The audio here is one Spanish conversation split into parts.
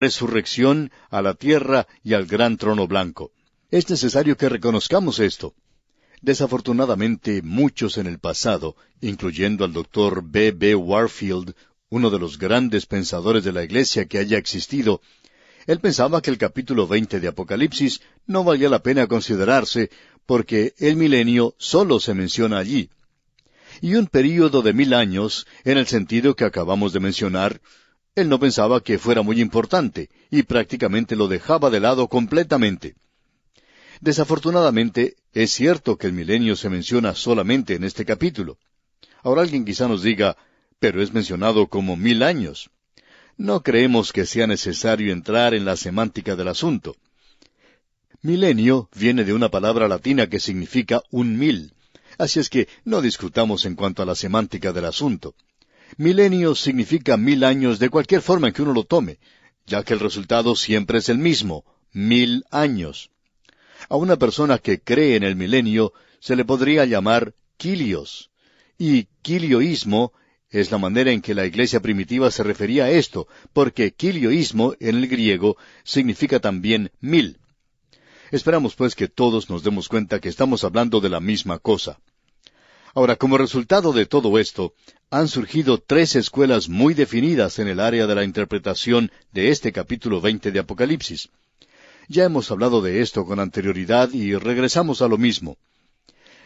resurrección, a la tierra y al gran trono blanco. Es necesario que reconozcamos esto. Desafortunadamente, muchos en el pasado, incluyendo al Dr. B. B. Warfield, uno de los grandes pensadores de la Iglesia que haya existido, él pensaba que el capítulo 20 de Apocalipsis no valía la pena considerarse, porque el milenio solo se menciona allí. Y un período de 1000 años, en el sentido que acabamos de mencionar, él no pensaba que fuera muy importante, y prácticamente lo dejaba de lado completamente. Desafortunadamente, es cierto que el milenio se menciona solamente en este capítulo. Ahora alguien quizá nos diga, pero es mencionado como 1000 años. No creemos que sea necesario entrar en la semántica del asunto. Milenio viene de una palabra latina que significa 1000. Así es que no discutamos en cuanto a la semántica del asunto. Milenio significa 1000 años de cualquier forma en que uno lo tome, ya que el resultado siempre es el mismo, 1000 años. A una persona que cree en el milenio se le podría llamar Kylios. Y Kylioismo es la manera en que la iglesia primitiva se refería a esto, porque Kylioismo en el griego significa también 1000. Esperamos pues que todos nos demos cuenta que estamos hablando de la misma cosa. Ahora, como resultado de todo esto, han surgido 3 escuelas muy definidas en el área de la interpretación de este capítulo 20 de Apocalipsis. Ya hemos hablado de esto con anterioridad y regresamos a lo mismo.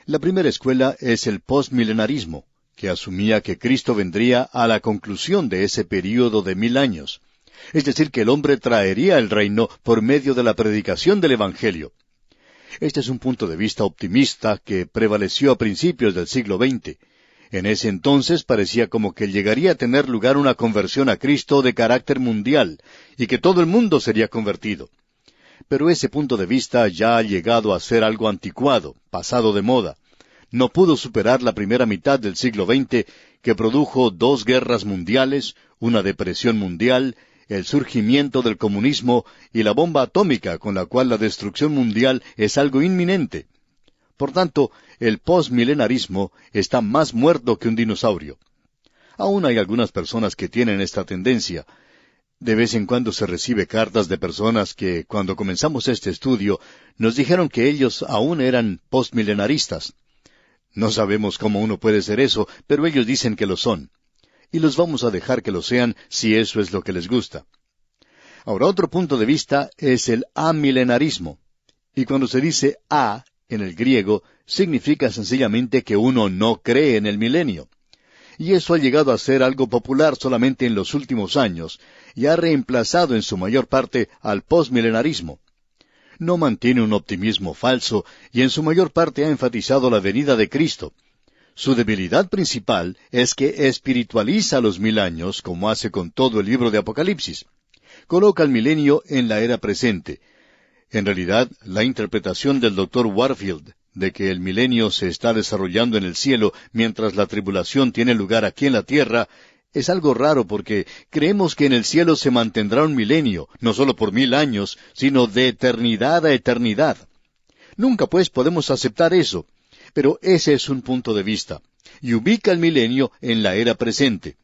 La primera escuela es el postmilenarismo, que asumía que Cristo vendría a la conclusión de ese período de 1000 años. Es decir, que el hombre traería el reino por medio de la predicación del Evangelio. Este es un punto de vista optimista que prevaleció a principios del siglo XX. En ese entonces parecía como que llegaría a tener lugar una conversión a Cristo de carácter mundial, y que todo el mundo sería convertido. Pero ese punto de vista ya ha llegado a ser algo anticuado, pasado de moda. No pudo superar la primera mitad del siglo XX, que produjo 2 guerras mundiales, una depresión mundial, el surgimiento del comunismo y la bomba atómica con la cual la destrucción mundial es algo inminente. Por tanto, el postmilenarismo está más muerto que un dinosaurio. Aún hay algunas personas que tienen esta tendencia. De vez en cuando se recibe cartas de personas que, cuando comenzamos este estudio, nos dijeron que ellos aún eran postmilenaristas. No sabemos cómo uno puede ser eso, pero ellos dicen que lo son. Y los vamos a dejar que lo sean si eso es lo que les gusta. Ahora, otro punto de vista es el amilenarismo. Y cuando se dice a en el griego, significa sencillamente que uno no cree en el milenio. Y eso ha llegado a ser algo popular solamente en los últimos años, y ha reemplazado en su mayor parte al postmilenarismo. No mantiene un optimismo falso, y en su mayor parte ha enfatizado la venida de Cristo. Su debilidad principal es que espiritualiza los 1000 años, como hace con todo el libro de Apocalipsis. Coloca el milenio en la era presente. En realidad, la interpretación del Dr. Warfield de que el milenio se está desarrollando en el cielo mientras la tribulación tiene lugar aquí en la tierra es algo raro porque creemos que en el cielo se mantendrá un milenio, no solo por 1000 años, sino de eternidad a eternidad. Nunca pues podemos aceptar eso. Pero ese es un punto de vista, y ubica el milenio en la era presente.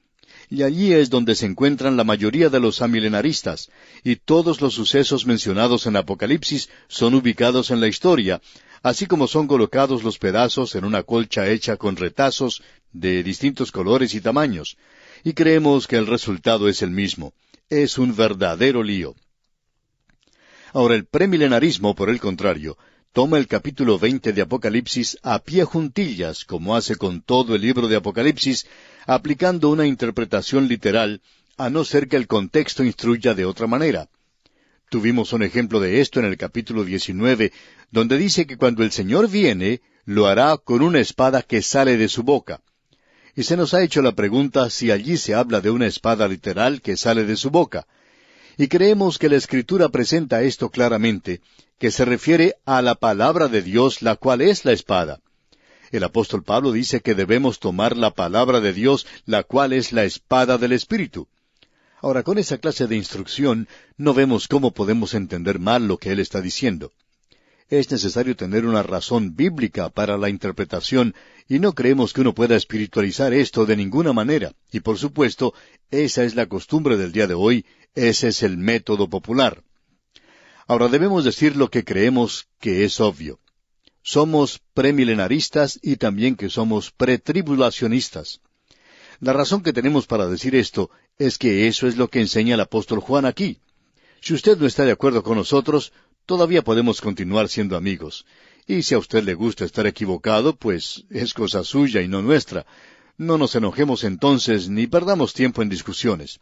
Y allí es donde se encuentran la mayoría de los amilenaristas, y todos los sucesos mencionados en Apocalipsis son ubicados en la historia, así como son colocados los pedazos en una colcha hecha con retazos de distintos colores y tamaños. Y creemos que el resultado es el mismo. Es un verdadero lío. Ahora, el premilenarismo, por el contrario, toma el capítulo 20 de Apocalipsis a pie juntillas, como hace con todo el libro de Apocalipsis, aplicando una interpretación literal, a no ser que el contexto instruya de otra manera. Tuvimos un ejemplo de esto en el capítulo 19, donde dice que cuando el Señor viene, lo hará con una espada que sale de su boca. Y se nos ha hecho la pregunta si allí se habla de una espada literal que sale de su boca. Y creemos que la Escritura presenta esto claramente, que se refiere a la palabra de Dios, la cual es la espada. El apóstol Pablo dice que debemos tomar la palabra de Dios, la cual es la espada del Espíritu. Ahora, con esa clase de instrucción, no vemos cómo podemos entender mal lo que él está diciendo. Es necesario tener una razón bíblica para la interpretación, Y no creemos que uno pueda espiritualizar esto de ninguna manera. Y por supuesto, esa es la costumbre del día de hoy, ese es el método popular. Ahora debemos decir lo que creemos que es obvio. Somos premilenaristas y también que somos pretribulacionistas. La razón que tenemos para decir esto es que eso es lo que enseña el apóstol Juan aquí. Si usted no está de acuerdo con nosotros, todavía podemos continuar siendo amigos. Y si a usted le gusta estar equivocado, pues es cosa suya y no nuestra. No nos enojemos entonces ni perdamos tiempo en discusiones.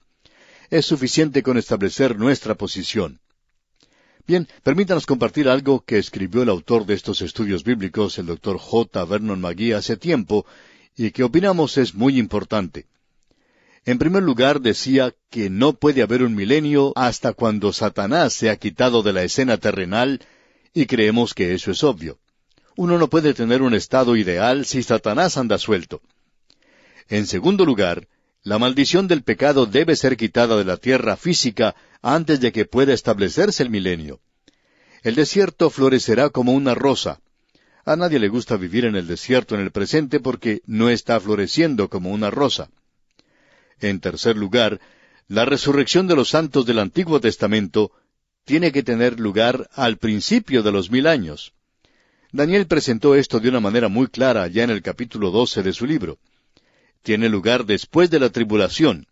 Es suficiente con establecer nuestra posición. Bien, permítanos compartir algo que escribió el autor de estos estudios bíblicos, el Dr. J. Vernon McGee, hace tiempo, y que opinamos es muy importante. En primer lugar, decía que no puede haber un milenio hasta cuando Satanás se ha quitado de la escena terrenal, y creemos que eso es obvio. Uno no puede tener un estado ideal si Satanás anda suelto. En segundo lugar, la maldición del pecado debe ser quitada de la tierra física antes de que pueda establecerse el milenio. El desierto florecerá como una rosa. A nadie le gusta vivir en el desierto en el presente porque no está floreciendo como una rosa. En tercer lugar, la resurrección de los santos del Antiguo Testamento tiene que tener lugar al principio de los 1000 años. Daniel presentó esto de una manera muy clara ya en el capítulo 12 de su libro. Tiene lugar después de la tribulación.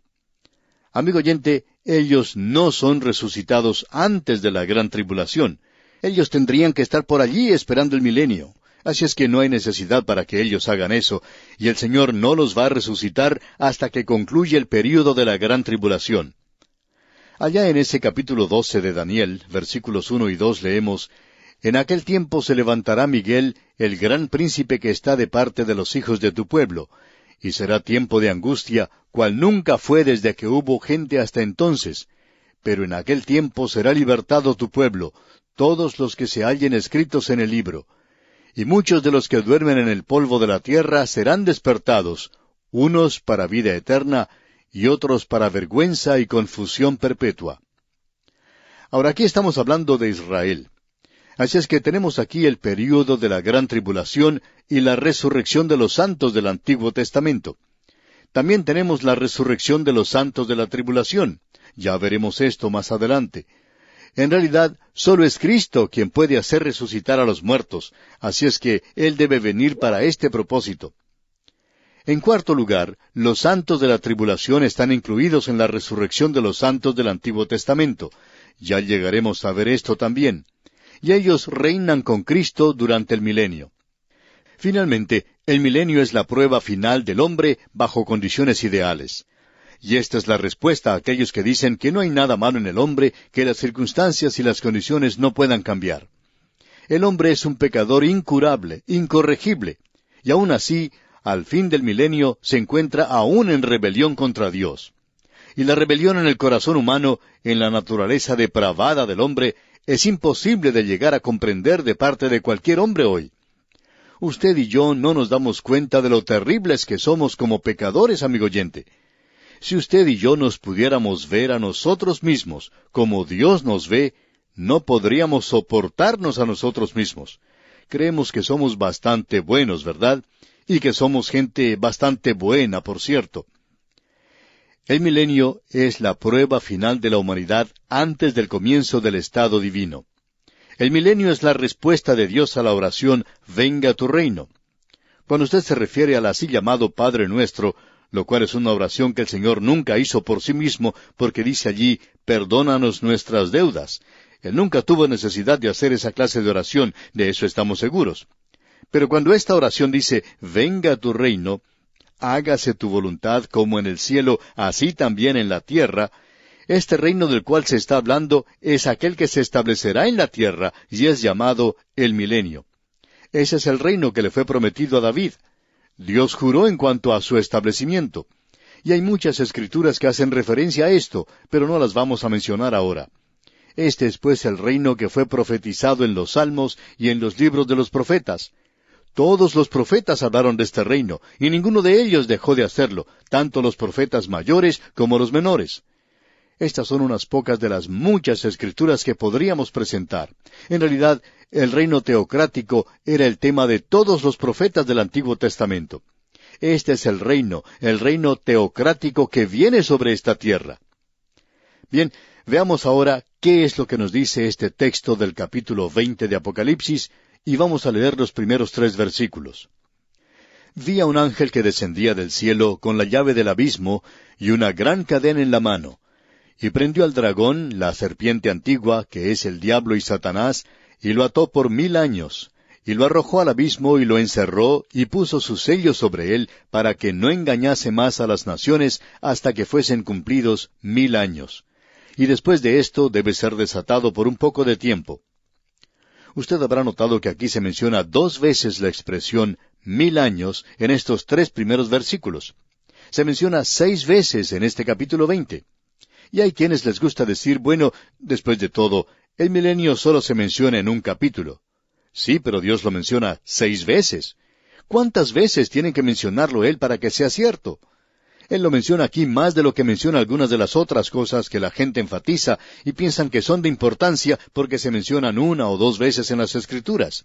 Amigo oyente, ellos no son resucitados antes de la gran tribulación. Ellos tendrían que estar por allí esperando el milenio. Así es que no hay necesidad para que ellos hagan eso, y el Señor no los va a resucitar hasta que concluya el período de la gran tribulación. Allá en ese capítulo 12 de Daniel, versículos 1 y 2 leemos, «En aquel tiempo se levantará Miguel, el gran príncipe que está de parte de los hijos de tu pueblo, y será tiempo de angustia, cual nunca fue desde que hubo gente hasta entonces. Pero en aquel tiempo será libertado tu pueblo, todos los que se hallen escritos en el libro. Y muchos de los que duermen en el polvo de la tierra serán despertados, unos para vida eterna, y otros para vergüenza y confusión perpetua». Ahora aquí estamos hablando de Israel. Así es que tenemos aquí el período de la gran tribulación y la resurrección de los santos del Antiguo Testamento. También tenemos la resurrección de los santos de la tribulación. Ya veremos esto más adelante. En realidad, solo es Cristo quien puede hacer resucitar a los muertos, así es que Él debe venir para este propósito. En cuarto lugar, los santos de la tribulación están incluidos en la resurrección de los santos del Antiguo Testamento. Ya llegaremos a ver esto también. Y ellos reinan con Cristo durante el milenio. Finalmente, el milenio es la prueba final del hombre bajo condiciones ideales. Y esta es la respuesta a aquellos que dicen que no hay nada malo en el hombre, que las circunstancias y las condiciones no puedan cambiar. El hombre es un pecador incurable, incorregible, y aún así, al fin del milenio, se encuentra aún en rebelión contra Dios. Y la rebelión en el corazón humano, en la naturaleza depravada del hombre, es imposible de llegar a comprender de parte de cualquier hombre hoy. Usted y yo no nos damos cuenta de lo terribles que somos como pecadores, amigo oyente. Si usted y yo nos pudiéramos ver a nosotros mismos como Dios nos ve, no podríamos soportarnos a nosotros mismos. Creemos que somos bastante buenos, ¿verdad? Y que somos gente bastante buena, por cierto. El milenio es la prueba final de la humanidad antes del comienzo del estado divino. El milenio es la respuesta de Dios a la oración, «Venga tu reino». Cuando usted se refiere al así llamado Padre Nuestro, lo cual es una oración que el Señor nunca hizo por sí mismo, porque dice allí, «Perdónanos nuestras deudas». Él nunca tuvo necesidad de hacer esa clase de oración, de eso estamos seguros. Pero cuando esta oración dice, «Venga tu reino», «Hágase tu voluntad como en el cielo, así también en la tierra», este reino del cual se está hablando es aquel que se establecerá en la tierra y es llamado el milenio. Ese es el reino que le fue prometido a David. Dios juró en cuanto a su establecimiento. Y hay muchas escrituras que hacen referencia a esto, pero no las vamos a mencionar ahora. Este es pues el reino que fue profetizado en los Salmos y en los libros de los profetas. Todos los profetas hablaron de este reino, y ninguno de ellos dejó de hacerlo, tanto los profetas mayores como los menores. Estas son unas pocas de las muchas escrituras que podríamos presentar. En realidad, el reino teocrático era el tema de todos los profetas del Antiguo Testamento. Este es el reino teocrático que viene sobre esta tierra. Bien, veamos ahora qué es lo que nos dice este texto del capítulo 20 de Apocalipsis, y vamos a leer los primeros 3 versículos. Vi a un ángel que descendía del cielo con la llave del abismo y una gran cadena en la mano. Y prendió al dragón, la serpiente antigua, que es el diablo y Satanás, y lo ató por 1000 años, y lo arrojó al abismo y lo encerró, y puso su sello sobre él, para que no engañase más a las naciones hasta que fuesen cumplidos 1000 años. Y después de esto debe ser desatado por un poco de tiempo. Usted habrá notado que aquí se menciona 2 veces la expresión 1000 años en estos 3 primeros versículos. Se menciona 6 veces en este capítulo 20. Y hay quienes les gusta decir, bueno, después de todo, el milenio solo se menciona en un capítulo. Sí, pero Dios lo menciona 6 veces. ¿Cuántas veces tiene que mencionarlo Él para que sea cierto? Él lo menciona aquí más de lo que menciona algunas de las otras cosas que la gente enfatiza y piensan que son de importancia porque se mencionan 1 o 2 veces en las Escrituras.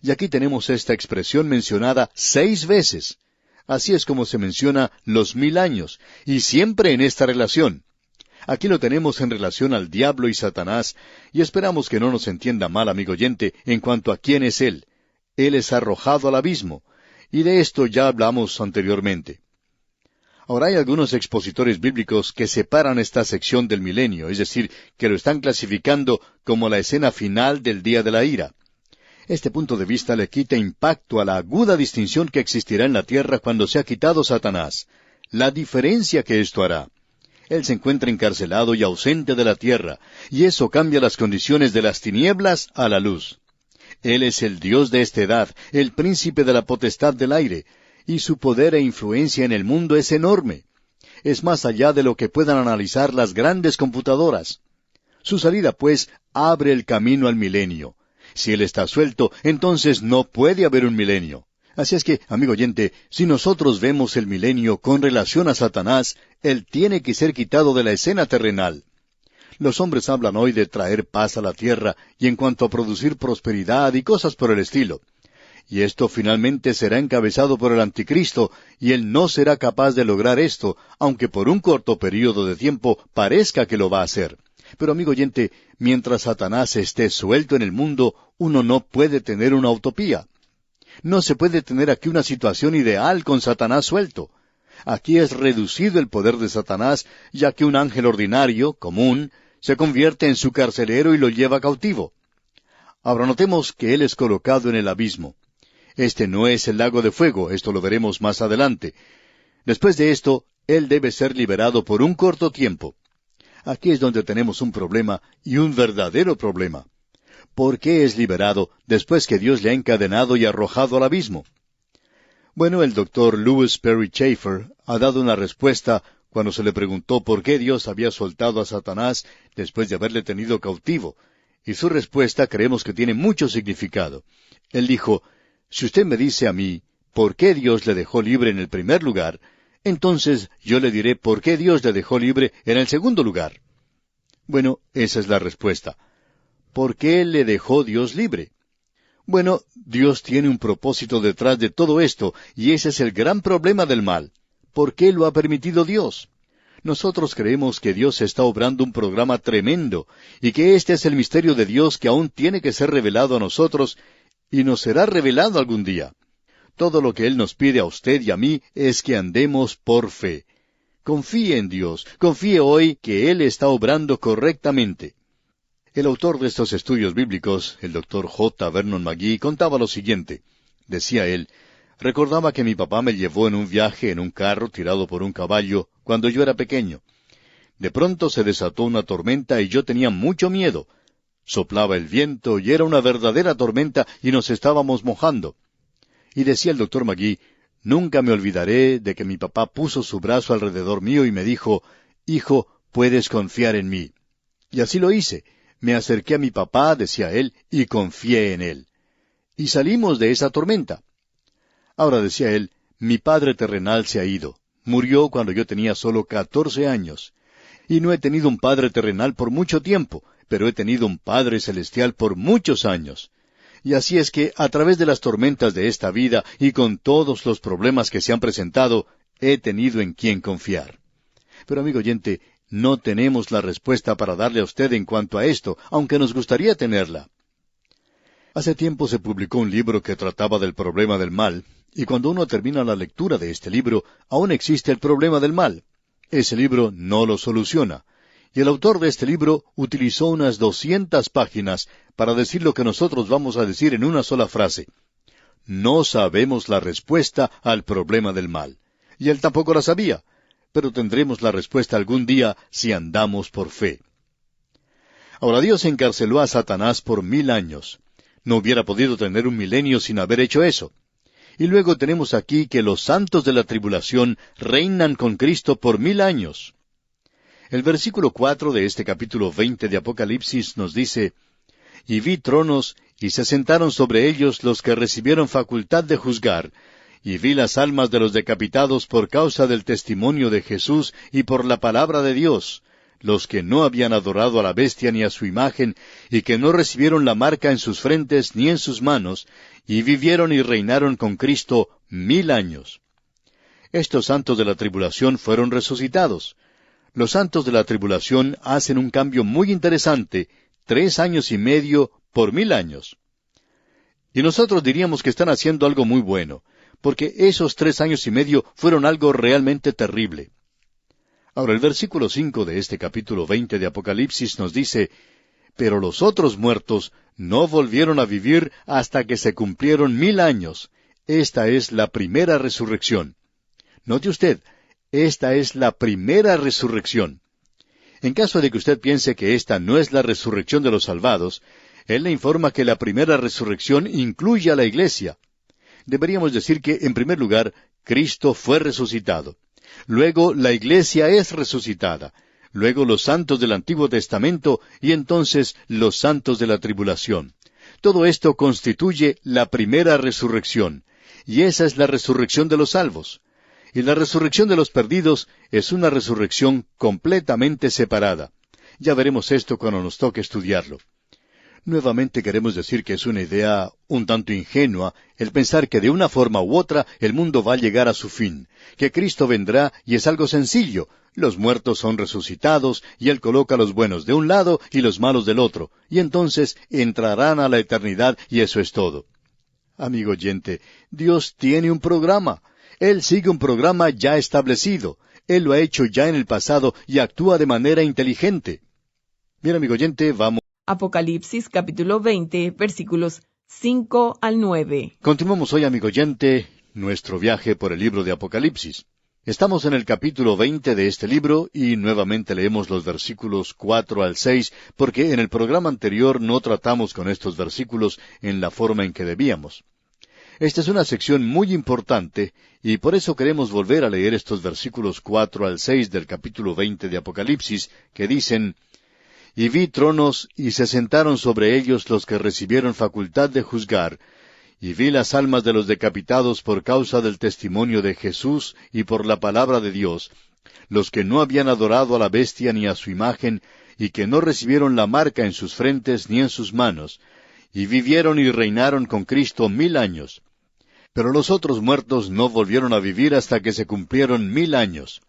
Y aquí tenemos esta expresión mencionada 6 veces. Así es como se menciona los 1000 años, y siempre en esta relación. Aquí lo tenemos en relación al diablo y Satanás, y esperamos que no nos entienda mal, amigo oyente, en cuanto a quién es Él. Él es arrojado al abismo, y de esto ya hablamos anteriormente. Ahora hay algunos expositores bíblicos que separan esta sección del milenio, es decir, que lo están clasificando como la escena final del día de la ira. Este punto de vista le quita impacto a la aguda distinción que existirá en la tierra cuando sea quitado Satanás, la diferencia que esto hará. Él se encuentra encarcelado y ausente de la tierra, y eso cambia las condiciones de las tinieblas a la luz. Él es el Dios de esta edad, el príncipe de la potestad del aire, y su poder e influencia en el mundo es enorme. Es más allá de lo que puedan analizar las grandes computadoras. Su salida, pues, abre el camino al milenio. Si Él está suelto, entonces no puede haber un milenio. Así es que, amigo oyente, si nosotros vemos el milenio con relación a Satanás, Él tiene que ser quitado de la escena terrenal. Los hombres hablan hoy de traer paz a la tierra y en cuanto a producir prosperidad y cosas por el estilo. Y esto finalmente será encabezado por el anticristo, y él no será capaz de lograr esto, aunque por un corto período de tiempo parezca que lo va a hacer. Pero, amigo oyente, mientras Satanás esté suelto en el mundo, uno no puede tener una utopía. No se puede tener aquí una situación ideal con Satanás suelto. Aquí es reducido el poder de Satanás, ya que un ángel ordinario, común, se convierte en su carcelero y lo lleva cautivo. Ahora notemos que él es colocado en el abismo. Este no es el lago de fuego, esto lo veremos más adelante. Después de esto, él debe ser liberado por un corto tiempo. Aquí es donde tenemos un problema, y un verdadero problema. ¿Por qué es liberado después que Dios le ha encadenado y arrojado al abismo? Bueno, el doctor Lewis Perry Chafer ha dado una respuesta cuando se le preguntó por qué Dios había soltado a Satanás después de haberle tenido cautivo. Y su respuesta creemos que tiene mucho significado. Él dijo, si usted me dice a mí, ¿por qué Dios le dejó libre en el primer lugar? Entonces yo le diré por qué Dios le dejó libre en el segundo lugar. Bueno, esa es la respuesta. ¿Por qué le dejó Dios libre? Bueno, Dios tiene un propósito detrás de todo esto, y ese es el gran problema del mal. ¿Por qué lo ha permitido Dios? Nosotros creemos que Dios está obrando un programa tremendo, y que este es el misterio de Dios que aún tiene que ser revelado a nosotros, y nos será revelado algún día. Todo lo que Él nos pide a usted y a mí es que andemos por fe. Confíe en Dios, confíe hoy que Él está obrando correctamente. El autor de estos estudios bíblicos, el doctor J. Vernon McGee, contaba lo siguiente. Decía él, recordaba que mi papá me llevó en un viaje en un carro tirado por un caballo cuando yo era pequeño. De pronto se desató una tormenta y yo tenía mucho miedo. Soplaba el viento y era una verdadera tormenta y nos estábamos mojando. Y decía el doctor McGee, nunca me olvidaré de que mi papá puso su brazo alrededor mío y me dijo, hijo, puedes confiar en mí. Y así lo hice. Me acerqué a mi papá, decía él, y confié en él. Y salimos de esa tormenta. Ahora, decía él, mi padre terrenal se ha ido. Murió cuando yo tenía solo 14 años. Y no he tenido un Padre terrenal por mucho tiempo, pero he tenido un Padre celestial por muchos años. Y así es que, a través de las tormentas de esta vida y con todos los problemas que se han presentado, he tenido en quien confiar. Pero amigo oyente, no tenemos la respuesta para darle a usted en cuanto a esto, aunque nos gustaría tenerla. Hace tiempo se publicó un libro que trataba del problema del mal, y cuando uno termina la lectura de este libro, aún existe el problema del mal. Ese libro no lo soluciona. Y el autor de este libro utilizó unas 200 páginas para decir lo que nosotros vamos a decir en una sola frase. No sabemos la respuesta al problema del mal. Y él tampoco la sabía, pero tendremos la respuesta algún día si andamos por fe. Ahora Dios encarceló a Satanás por 1000 años. No hubiera podido tener un milenio sin haber hecho eso. Y luego tenemos aquí que los santos de la tribulación reinan con Cristo por 1000 años. El versículo 4 de este capítulo 20 de Apocalipsis nos dice, «Y vi tronos, y se sentaron sobre ellos los que recibieron facultad de juzgar, y vi las almas de los decapitados por causa del testimonio de Jesús y por la palabra de Dios, los que no habían adorado a la bestia ni a su imagen, y que no recibieron la marca en sus frentes ni en sus manos, y vivieron y reinaron con Cristo 1000 años». Estos santos de la tribulación fueron resucitados. Los santos de la tribulación hacen un cambio muy interesante, 3 años y medio por 1000 años. Y nosotros diríamos que están haciendo algo muy bueno, porque esos 3 años y medio fueron algo realmente terrible. Ahora el versículo 5 de este capítulo 20 de Apocalipsis nos dice, «Pero los otros muertos no volvieron a vivir hasta que se cumplieron 1000 años. Esta es la primera resurrección». Note usted, esta es la primera resurrección. En caso de que usted piense que esta no es la resurrección de los salvados, él le informa que la primera resurrección incluye a la iglesia. Deberíamos decir que, en primer lugar, Cristo fue resucitado. Luego, la iglesia es resucitada. Luego, los santos del Antiguo Testamento y entonces los santos de la tribulación. Todo esto constituye la primera resurrección. Y esa es la resurrección de los salvos. Y la resurrección de los perdidos es una resurrección completamente separada. Ya veremos esto cuando nos toque estudiarlo. Nuevamente queremos decir que es una idea un tanto ingenua el pensar que de una forma u otra el mundo va a llegar a su fin, que Cristo vendrá y es algo sencillo. Los muertos son resucitados y Él coloca a los buenos de un lado y los malos del otro, y entonces entrarán a la eternidad y eso es todo. Amigo oyente, Dios tiene un programa. Él sigue un programa ya establecido. Él lo ha hecho ya en el pasado y actúa de manera inteligente. Bien, amigo oyente, vamos. Apocalipsis capítulo 20, versículos 5 al 9. Continuamos hoy, amigo oyente, nuestro viaje por el libro de Apocalipsis. Estamos en el capítulo 20 de este libro y nuevamente leemos los versículos 4 al 6 porque en el programa anterior no tratamos con estos versículos en la forma en que debíamos. Esta es una sección muy importante y por eso queremos volver a leer estos versículos 4 al 6 del capítulo 20 de Apocalipsis, que dicen, «Y vi tronos, y se sentaron sobre ellos los que recibieron facultad de juzgar, y vi las almas de los decapitados por causa del testimonio de Jesús y por la palabra de Dios, los que no habían adorado a la bestia ni a su imagen, y que no recibieron la marca en sus frentes ni en sus manos, y vivieron y reinaron con Cristo 1000 años». Pero los otros muertos no volvieron a vivir hasta que se cumplieron 1000 años.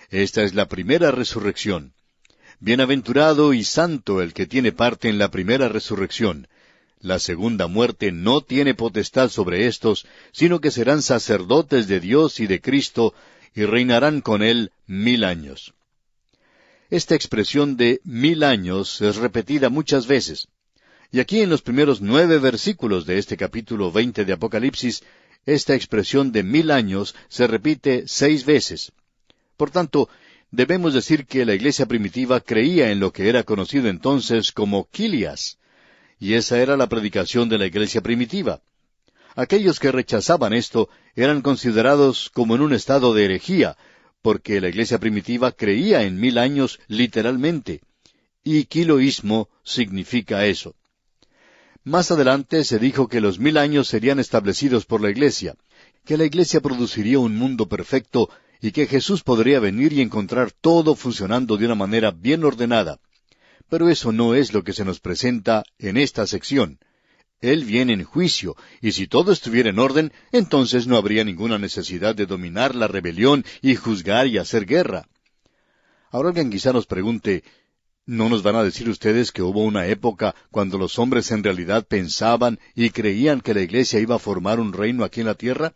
Esta es la primera resurrección. Bienaventurado y santo el que tiene parte en la primera resurrección. La segunda muerte no tiene potestad sobre éstos, sino que serán sacerdotes de Dios y de Cristo, y reinarán con Él 1000 años. Esta expresión de 1000 años es repetida muchas veces. Y aquí en los primeros 9 versículos de este capítulo 20 de Apocalipsis, esta expresión de 1000 años se repite 6 veces. Por tanto, debemos decir que la iglesia primitiva creía en lo que era conocido entonces como Quilias. Y esa era la predicación de la iglesia primitiva. Aquellos que rechazaban esto eran considerados como en un estado de herejía, porque la iglesia primitiva creía en 1000 años literalmente. Y quiloísmo significa eso. Más adelante se dijo que los 1000 años serían establecidos por la iglesia, que la iglesia produciría un mundo perfecto y que Jesús podría venir y encontrar todo funcionando de una manera bien ordenada. Pero eso no es lo que se nos presenta en esta sección. Él viene en juicio, y si todo estuviera en orden, entonces no habría ninguna necesidad de dominar la rebelión y juzgar y hacer guerra. Ahora alguien quizá nos pregunte, ¿no nos van a decir ustedes que hubo una época cuando los hombres en realidad pensaban y creían que la Iglesia iba a formar un reino aquí en la tierra?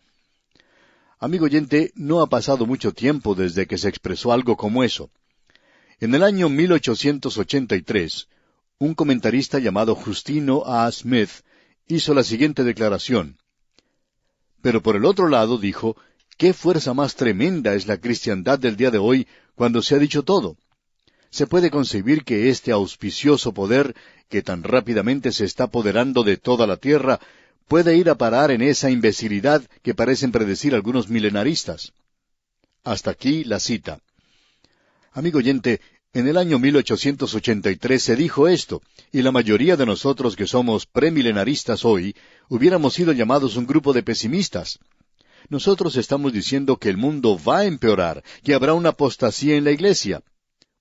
Amigo oyente, no ha pasado mucho tiempo desde que se expresó algo como eso. En el año 1883, un comentarista llamado Justino A. Smith hizo la siguiente declaración. Pero por el otro lado dijo, ¿qué fuerza más tremenda es la cristiandad del día de hoy cuando se ha dicho todo? Se puede concebir que este auspicioso poder, que tan rápidamente se está apoderando de toda la tierra, puede ir a parar en esa imbecilidad que parecen predecir algunos milenaristas. Hasta aquí la cita. Amigo oyente, en el año 1883 se dijo esto, y la mayoría de nosotros que somos premilenaristas hoy, hubiéramos sido llamados un grupo de pesimistas. Nosotros estamos diciendo que el mundo va a empeorar, que habrá una apostasía en la iglesia.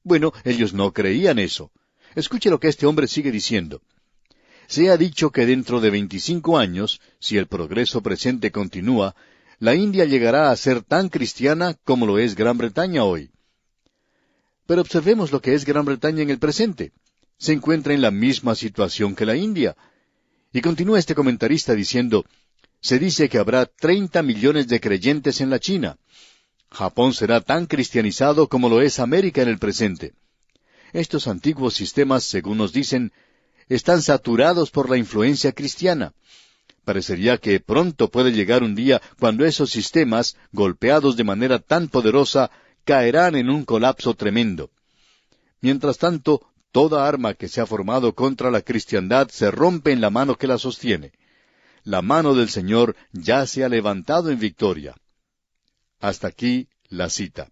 Bueno, ellos no creían eso. Escuche lo que este hombre sigue diciendo. Se ha dicho que dentro de 25 años, si el progreso presente continúa, la India llegará a ser tan cristiana como lo es Gran Bretaña hoy. Pero observemos lo que es Gran Bretaña en el presente. Se encuentra en la misma situación que la India. Y continúa este comentarista diciendo, se dice que habrá 30 millones de creyentes en la China. Japón será tan cristianizado como lo es América en el presente. Estos antiguos sistemas, según nos dicen, están saturados por la influencia cristiana. Parecería que pronto puede llegar un día cuando esos sistemas, golpeados de manera tan poderosa, caerán en un colapso tremendo. Mientras tanto, toda arma que se ha formado contra la cristiandad se rompe en la mano que la sostiene. La mano del Señor ya se ha levantado en victoria. Hasta aquí la cita.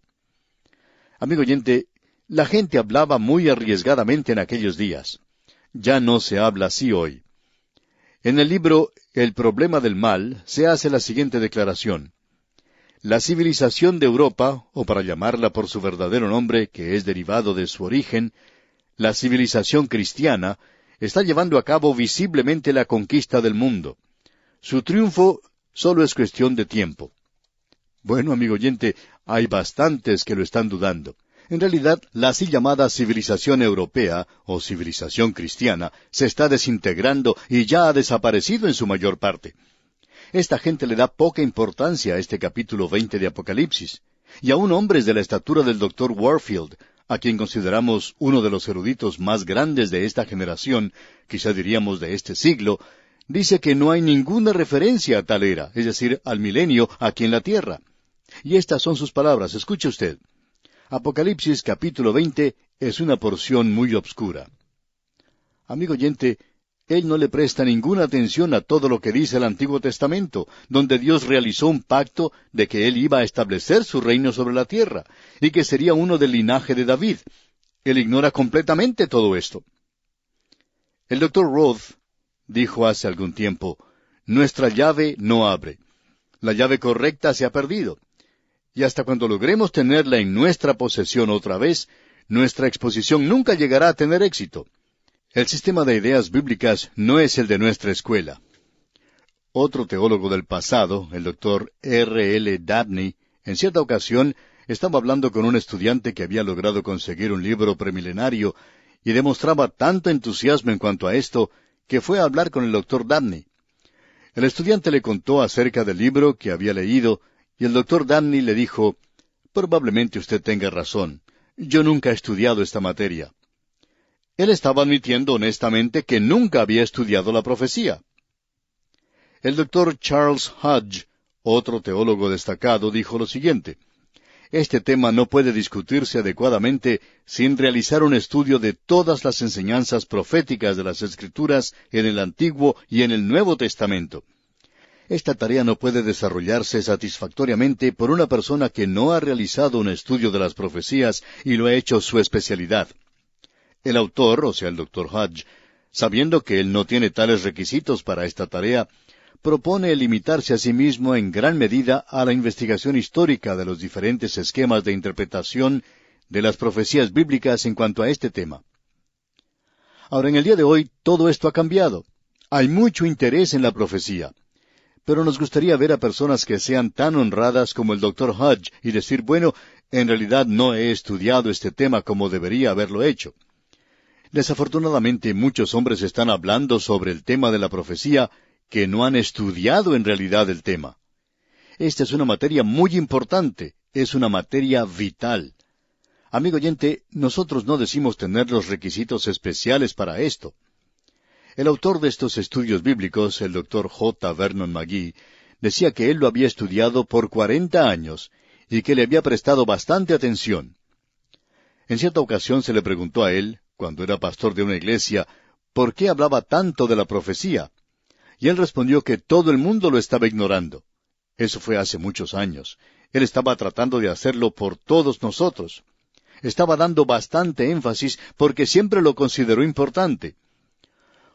Amigo oyente, la gente hablaba muy arriesgadamente en aquellos días. Ya no se habla así hoy. En el libro El problema del mal se hace la siguiente declaración. La civilización de Europa, o para llamarla por su verdadero nombre, que es derivado de su origen, la civilización cristiana, está llevando a cabo visiblemente la conquista del mundo. Su triunfo solo es cuestión de tiempo. Bueno, amigo oyente, hay bastantes que lo están dudando. En realidad, la así llamada civilización europea, o civilización cristiana, se está desintegrando y ya ha desaparecido en su mayor parte. Esta gente le da poca importancia a este capítulo 20 de Apocalipsis. Y aún hombres de la estatura del Dr. Warfield, a quien consideramos uno de los eruditos más grandes de esta generación, quizá diríamos de este siglo, dice que no hay ninguna referencia a tal era, es decir, al milenio aquí en la tierra. Y estas son sus palabras, escuche usted. Apocalipsis capítulo 20 es una porción muy obscura. Amigo oyente, él no le presta ninguna atención a todo lo que dice el Antiguo Testamento, donde Dios realizó un pacto de que Él iba a establecer su reino sobre la tierra, y que sería uno del linaje de David. Él ignora completamente todo esto. El Dr. Roth dijo hace algún tiempo, nuestra llave no abre. La llave correcta se ha perdido. Y hasta cuando logremos tenerla en nuestra posesión otra vez, nuestra exposición nunca llegará a tener éxito. El sistema de ideas bíblicas no es el de nuestra escuela. Otro teólogo del pasado, el Dr. R. L. Dabney, en cierta ocasión estaba hablando con un estudiante que había logrado conseguir un libro premilenario y demostraba tanto entusiasmo en cuanto a esto que fue a hablar con el Dr. Dabney. El estudiante le contó acerca del libro que había leído y el Dr. Dabney le dijo, probablemente usted tenga razón. Yo nunca he estudiado esta materia. Él estaba admitiendo honestamente que nunca había estudiado la profecía. El Dr. Charles Hodge, otro teólogo destacado, dijo lo siguiente, este tema no puede discutirse adecuadamente sin realizar un estudio de todas las enseñanzas proféticas de las Escrituras en el Antiguo y en el Nuevo Testamento. Esta tarea no puede desarrollarse satisfactoriamente por una persona que no ha realizado un estudio de las profecías y lo ha hecho su especialidad. El autor, o sea el Dr. Hodge, sabiendo que él no tiene tales requisitos para esta tarea, propone limitarse a sí mismo en gran medida a la investigación histórica de los diferentes esquemas de interpretación de las profecías bíblicas en cuanto a este tema. Ahora, en el día de hoy, todo esto ha cambiado. Hay mucho interés en la profecía. Pero nos gustaría ver a personas que sean tan honradas como el Dr. Hodge y decir, bueno, en realidad no he estudiado este tema como debería haberlo hecho. Desafortunadamente, muchos hombres están hablando sobre el tema de la profecía que no han estudiado en realidad el tema. Esta es una materia muy importante, es una materia vital. Amigo oyente, nosotros no decimos tener los requisitos especiales para esto. El autor de estos estudios bíblicos, el Dr. J. Vernon McGee, decía que él lo había estudiado por 40 años y que le había prestado bastante atención. En cierta ocasión se le preguntó a él, cuando era pastor de una iglesia, ¿por qué hablaba tanto de la profecía? Y él respondió que todo el mundo lo estaba ignorando. Eso fue hace muchos años. Él estaba tratando de hacerlo por todos nosotros. Estaba dando bastante énfasis porque siempre lo consideró importante.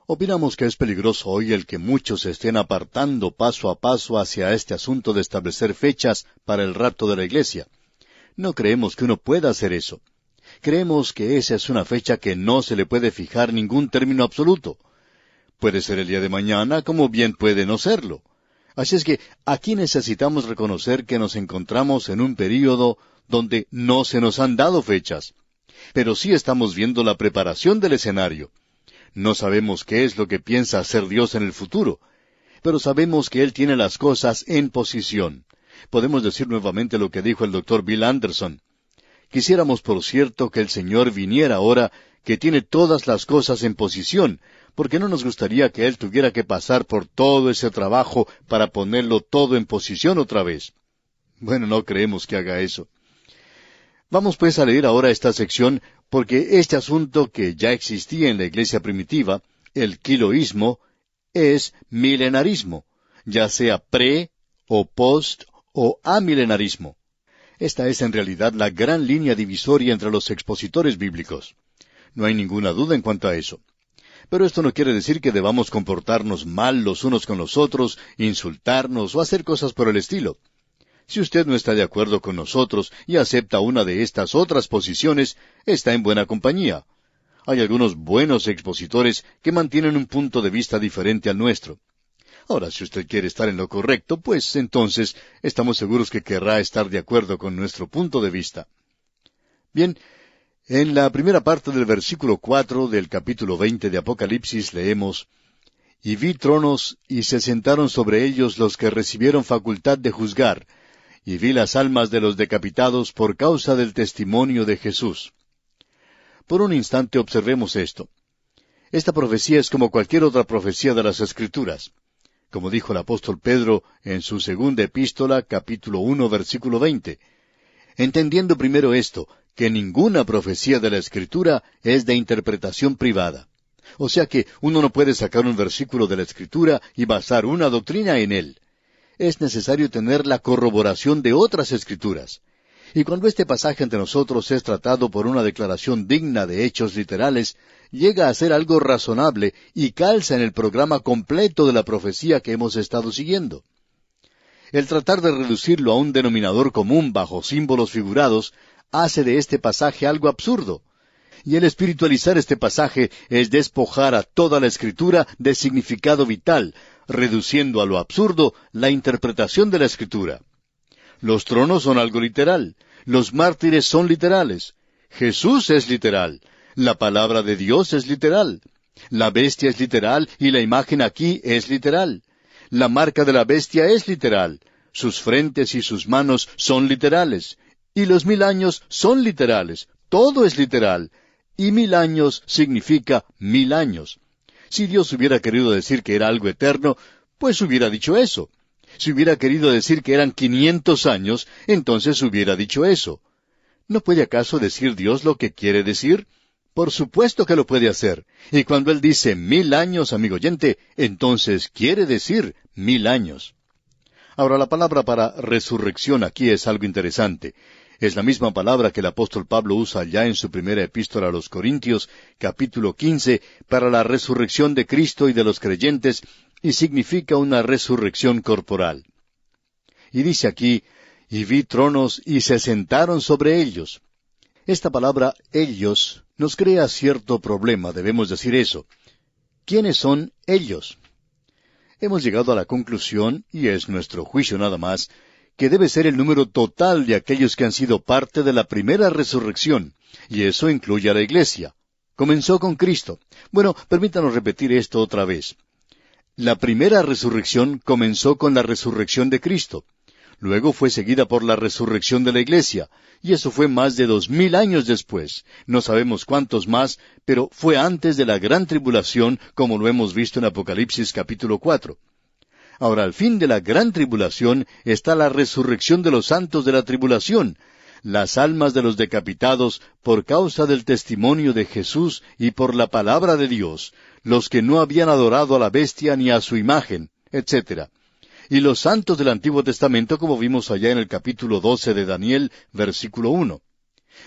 Opinamos que es peligroso hoy el que muchos se estén apartando paso a paso hacia este asunto de establecer fechas para el rapto de la iglesia. No creemos que uno pueda hacer eso. Creemos que esa es una fecha que no se le puede fijar ningún término absoluto. Puede ser el día de mañana, como bien puede no serlo. Así es que aquí necesitamos reconocer que nos encontramos en un período donde no se nos han dado fechas. Pero sí estamos viendo la preparación del escenario. No sabemos qué es lo que piensa hacer Dios en el futuro, pero sabemos que Él tiene las cosas en posición. Podemos decir nuevamente lo que dijo el Dr. Bill Anderson. Quisiéramos, por cierto, que el Señor viniera ahora, que tiene todas las cosas en posición, porque no nos gustaría que Él tuviera que pasar por todo ese trabajo para ponerlo todo en posición otra vez. Bueno, no creemos que haga eso. Vamos pues a leer ahora esta sección, porque este asunto que ya existía en la iglesia primitiva, el quiloísmo, es milenarismo, ya sea pre, o post, o amilenarismo. Esta es en realidad la gran línea divisoria entre los expositores bíblicos. No hay ninguna duda en cuanto a eso. Pero esto no quiere decir que debamos comportarnos mal los unos con los otros, insultarnos o hacer cosas por el estilo. Si usted no está de acuerdo con nosotros y acepta una de estas otras posiciones, está en buena compañía. Hay algunos buenos expositores que mantienen un punto de vista diferente al nuestro. Ahora, si usted quiere estar en lo correcto, pues entonces estamos seguros que querrá estar de acuerdo con nuestro punto de vista. Bien, en la primera parte del versículo 4 del capítulo 20 de Apocalipsis leemos: «Y vi tronos, y se sentaron sobre ellos los que recibieron facultad de juzgar, y vi las almas de los decapitados por causa del testimonio de Jesús». Por un instante observemos esto. Esta profecía es como cualquier otra profecía de las Escrituras. Como dijo el apóstol Pedro en su segunda epístola, capítulo 1, versículo 20. Entendiendo primero esto, que ninguna profecía de la Escritura es de interpretación privada. O sea que uno no puede sacar un versículo de la Escritura y basar una doctrina en él. Es necesario tener la corroboración de otras Escrituras. Y cuando este pasaje ante nosotros es tratado por una declaración digna de hechos literales, llega a ser algo razonable y calza en el programa completo de la profecía que hemos estado siguiendo. El tratar de reducirlo a un denominador común bajo símbolos figurados hace de este pasaje algo absurdo. Y el espiritualizar este pasaje es despojar a toda la Escritura de significado vital, reduciendo a lo absurdo la interpretación de la Escritura. Los tronos son algo literal, los mártires son literales, Jesús es literal, la palabra de Dios es literal, la bestia es literal y la imagen aquí es literal, la marca de la bestia es literal, sus frentes y sus manos son literales, y los 1000 años son literales, todo es literal, y 1000 años significa 1000 años. Si Dios hubiera querido decir que era algo eterno, pues hubiera dicho eso. Si hubiera querido decir que eran 500 años, entonces hubiera dicho eso. ¿No puede acaso decir Dios lo que quiere decir? Por supuesto que lo puede hacer. Y cuando Él dice 1000 años, amigo oyente, entonces quiere decir 1000 años. Ahora, la palabra para resurrección aquí es algo interesante. Es la misma palabra que el apóstol Pablo usa ya en su primera epístola a los Corintios, capítulo 15, para la resurrección de Cristo y de los creyentes, y significa una resurrección corporal. Y dice aquí, y vi tronos y se sentaron sobre ellos. Esta palabra ellos nos crea cierto problema, debemos decir eso. ¿Quiénes son ellos? Hemos llegado a la conclusión, y es nuestro juicio nada más, que debe ser el número total de aquellos que han sido parte de la primera resurrección, y eso incluye a la iglesia. Comenzó con Cristo. Bueno, permítanos repetir esto otra vez. La primera resurrección comenzó con la resurrección de Cristo. Luego fue seguida por la resurrección de la iglesia, y eso fue más de 2000 años después. No sabemos cuántos más, pero fue antes de la gran tribulación, como lo hemos visto en Apocalipsis capítulo 4. Ahora, al fin de la gran tribulación está la resurrección de los santos de la tribulación, las almas de los decapitados por causa del testimonio de Jesús y por la palabra de Dios, los que no habían adorado a la bestia ni a su imagen, etc. Y los santos del Antiguo Testamento, como vimos allá en el capítulo 12 de Daniel, versículo 1.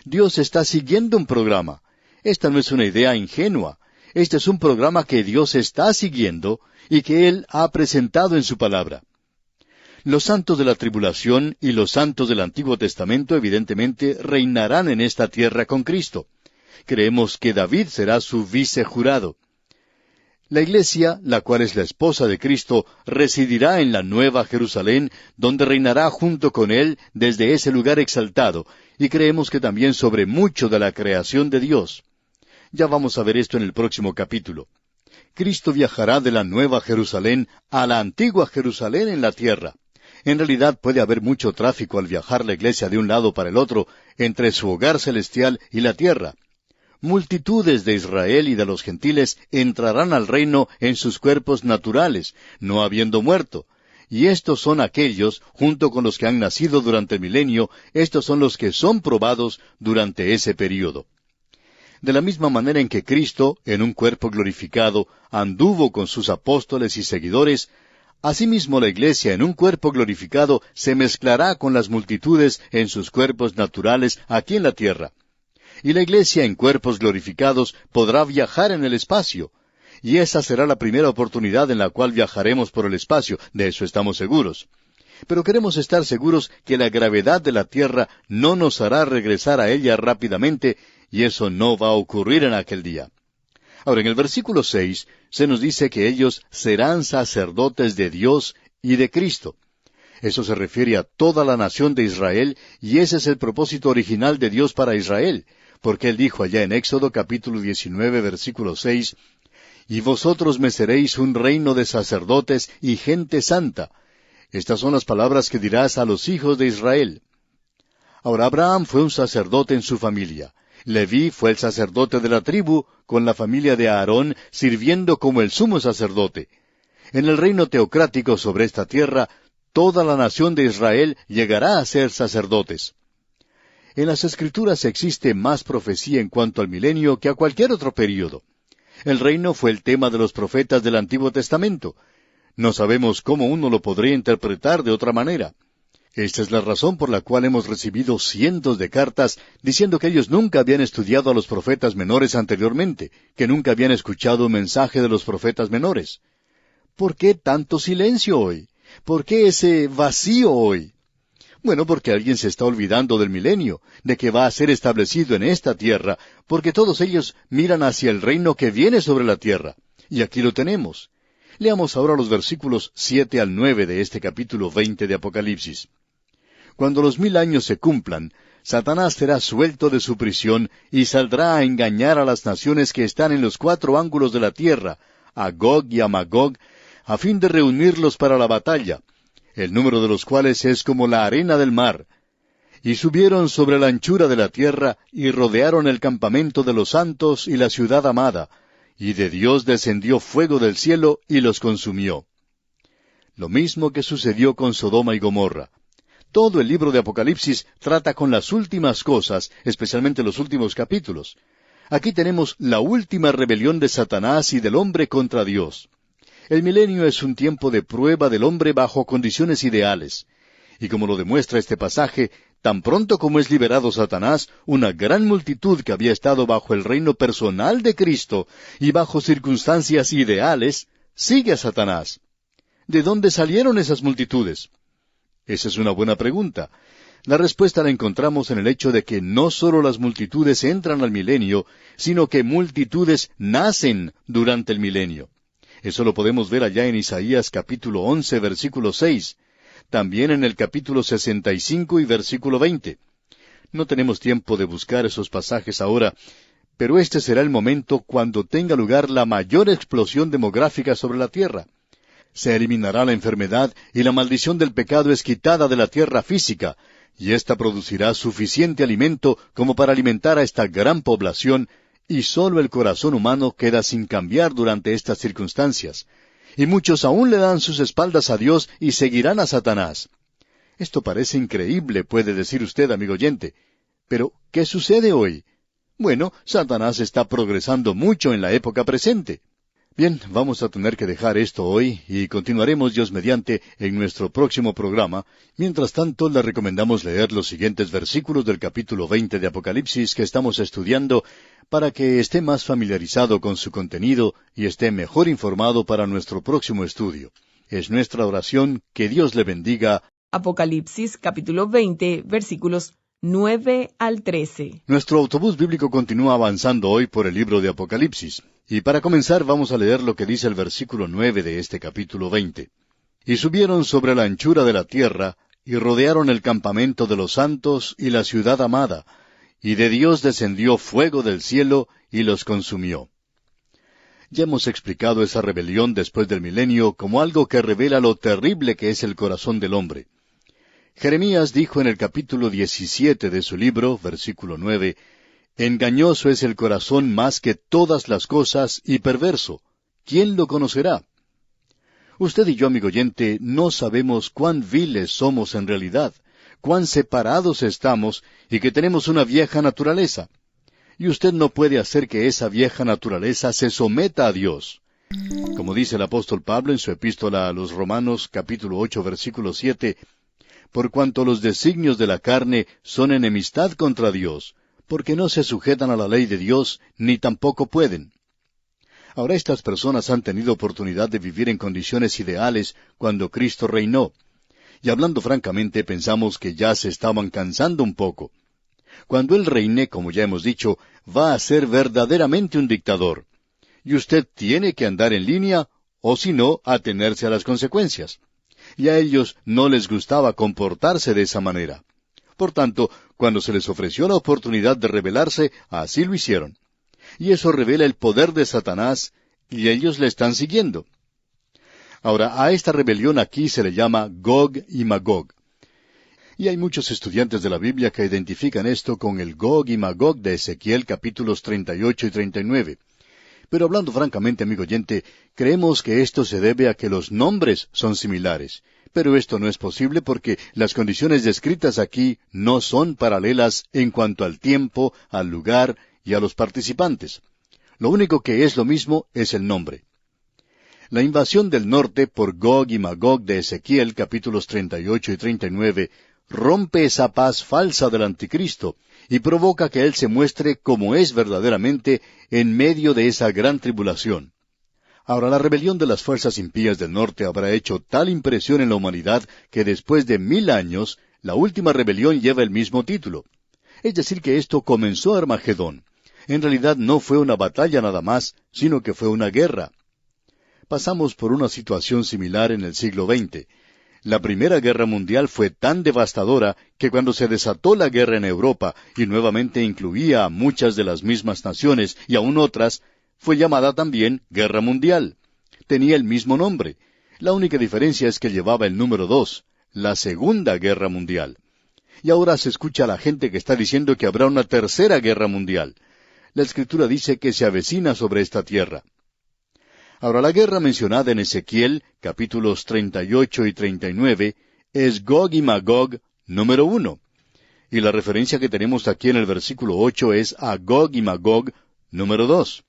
Dios está siguiendo un programa. Esta no es una idea ingenua. Este es un programa que Dios está siguiendo y que Él ha presentado en su palabra. Los santos de la tribulación y los santos del Antiguo Testamento evidentemente reinarán en esta tierra con Cristo. Creemos que David será su vicejurado. La iglesia, la cual es la esposa de Cristo, residirá en la Nueva Jerusalén, donde reinará junto con Él desde ese lugar exaltado, y creemos que también sobre mucho de la creación de Dios. Ya vamos a ver esto en el próximo capítulo. Cristo viajará de la Nueva Jerusalén a la antigua Jerusalén en la tierra. En realidad puede haber mucho tráfico al viajar la iglesia de un lado para el otro, entre su hogar celestial y la tierra. Multitudes de Israel y de los gentiles entrarán al reino en sus cuerpos naturales, no habiendo muerto. Y estos son aquellos, junto con los que han nacido durante el milenio, estos son los que son probados durante ese período. De la misma manera en que Cristo, en un cuerpo glorificado, anduvo con sus apóstoles y seguidores, asimismo la iglesia en un cuerpo glorificado se mezclará con las multitudes en sus cuerpos naturales aquí en la tierra. Y la iglesia en cuerpos glorificados podrá viajar en el espacio. Y esa será la primera oportunidad en la cual viajaremos por el espacio, de eso estamos seguros. Pero queremos estar seguros que la gravedad de la tierra no nos hará regresar a ella rápidamente, y eso no va a ocurrir en aquel día. Ahora, en el versículo 6 se nos dice que ellos serán sacerdotes de Dios y de Cristo. Eso se refiere a toda la nación de Israel, y ese es el propósito original de Dios para Israel, porque Él dijo allá en Éxodo capítulo 19, versículo 6, «Y vosotros me seréis un reino de sacerdotes y gente santa». Estas son las palabras que dirás a los hijos de Israel. Ahora, Abraham fue un sacerdote en su familia. Leví fue el sacerdote de la tribu, con la familia de Aarón, sirviendo como el sumo sacerdote. En el reino teocrático sobre esta tierra, toda la nación de Israel llegará a ser sacerdotes. En las Escrituras existe más profecía en cuanto al milenio que a cualquier otro período. El reino fue el tema de los profetas del Antiguo Testamento. No sabemos cómo uno lo podría interpretar de otra manera. Esta es la razón por la cual hemos recibido cientos de cartas diciendo que ellos nunca habían estudiado a los profetas menores anteriormente, que nunca habían escuchado un mensaje de los profetas menores. ¿Por qué tanto silencio hoy? ¿Por qué ese vacío hoy? Bueno, porque alguien se está olvidando del milenio, de que va a ser establecido en esta tierra, porque todos ellos miran hacia el reino que viene sobre la tierra. Y aquí lo tenemos. Leamos ahora los versículos 7 al 9 de este capítulo 20 de Apocalipsis. Cuando los 1000 años se cumplan, Satanás será suelto de su prisión y saldrá a engañar a las naciones que están en los 4 ángulos de la tierra, a Gog y a Magog, a fin de reunirlos para la batalla, el número de los cuales es como la arena del mar. Y subieron sobre la anchura de la tierra, y rodearon el campamento de los santos y la ciudad amada, y de Dios descendió fuego del cielo y los consumió. Lo mismo que sucedió con Sodoma y Gomorra. Todo el libro de Apocalipsis trata con las últimas cosas, especialmente los últimos capítulos. Aquí tenemos la última rebelión de Satanás y del hombre contra Dios. El milenio es un tiempo de prueba del hombre bajo condiciones ideales. Y como lo demuestra este pasaje, tan pronto como es liberado Satanás, una gran multitud que había estado bajo el reino personal de Cristo y bajo circunstancias ideales, sigue a Satanás. ¿De dónde salieron esas multitudes? Esa es una buena pregunta. La respuesta la encontramos en el hecho de que no solo las multitudes entran al milenio, sino que multitudes nacen durante el milenio. Eso lo podemos ver allá en Isaías capítulo 11, versículo 6. También en el capítulo 65 y versículo 20. No tenemos tiempo de buscar esos pasajes ahora, pero este será el momento cuando tenga lugar la mayor explosión demográfica sobre la tierra. Se eliminará la enfermedad y la maldición del pecado es quitada de la tierra física, y ésta producirá suficiente alimento como para alimentar a esta gran población, y sólo el corazón humano queda sin cambiar durante estas circunstancias. Y muchos aún le dan sus espaldas a Dios y seguirán a Satanás. Esto parece increíble, puede decir usted, amigo oyente. Pero, ¿qué sucede hoy? Bueno, Satanás está progresando mucho en la época presente. Bien, vamos a tener que dejar esto hoy y continuaremos Dios mediante en nuestro próximo programa. Mientras tanto, le recomendamos leer los siguientes versículos del capítulo 20 de Apocalipsis que estamos estudiando para que esté más familiarizado con su contenido y esté mejor informado para nuestro próximo estudio. Es nuestra oración que Dios le bendiga. Apocalipsis capítulo 20, versículos 9 al 13. Nuestro autobús bíblico continúa avanzando hoy por el libro de Apocalipsis. Y para comenzar vamos a leer lo que dice el versículo 9 de este capítulo 20. Y subieron sobre la anchura de la tierra, y rodearon el campamento de los santos y la ciudad amada, y de Dios descendió fuego del cielo, y los consumió. Ya hemos explicado esa rebelión después del milenio como algo que revela lo terrible que es el corazón del hombre. Jeremías dijo en el capítulo 17 de su libro, versículo 9, «Engañoso es el corazón más que todas las cosas y perverso. ¿Quién lo conocerá?» Usted y yo, amigo oyente, no sabemos cuán viles somos en realidad, cuán separados estamos y que tenemos una vieja naturaleza. Y usted no puede hacer que esa vieja naturaleza se someta a Dios. Como dice el apóstol Pablo en su epístola a los Romanos, capítulo 8, versículo 7, «Por cuanto los designios de la carne son enemistad contra Dios, porque no se sujetan a la ley de Dios, ni tampoco pueden». Ahora estas personas han tenido oportunidad de vivir en condiciones ideales cuando Cristo reinó. Y hablando francamente, pensamos que ya se estaban cansando un poco. Cuando Él reine, como ya hemos dicho, va a ser verdaderamente un dictador. Y usted tiene que andar en línea, o si no, atenerse a las consecuencias. Y a ellos no les gustaba comportarse de esa manera. Por tanto, cuando se les ofreció la oportunidad de rebelarse, así lo hicieron. Y eso revela el poder de Satanás, y ellos le están siguiendo. Ahora, a esta rebelión aquí se le llama Gog y Magog. Y hay muchos estudiantes de la Biblia que identifican esto con el Gog y Magog de Ezequiel capítulos 38 y 39. Pero hablando francamente, amigo oyente, creemos que esto se debe a que los nombres son similares. Pero esto no es posible porque las condiciones descritas aquí no son paralelas en cuanto al tiempo, al lugar y a los participantes. Lo único que es lo mismo es el nombre. La invasión del norte por Gog y Magog de Ezequiel capítulos 38 y 39 rompe esa paz falsa del anticristo y provoca que él se muestre como es verdaderamente en medio de esa gran tribulación. Ahora, la rebelión de las fuerzas impías del norte habrá hecho tal impresión en la humanidad que después de 1000 años, la última rebelión lleva el mismo título. Es decir, que esto comenzó Armagedón. En realidad no fue una batalla nada más, sino que fue una guerra. Pasamos por una situación similar en el siglo XX. La Primera Guerra Mundial fue tan devastadora que cuando se desató la guerra en Europa, y nuevamente incluía a muchas de las mismas naciones y aún otras, fue llamada también Guerra Mundial. Tenía el mismo nombre. La única diferencia es que llevaba el número 2, la Segunda Guerra Mundial. Y ahora se escucha a la gente que está diciendo que habrá una Tercera Guerra Mundial. La Escritura dice que se avecina sobre esta tierra. Ahora, la guerra mencionada en Ezequiel, capítulos 38 y 39, es Gog y Magog número 1. Y la referencia que tenemos aquí en el versículo 8 es a Gog y Magog número 2.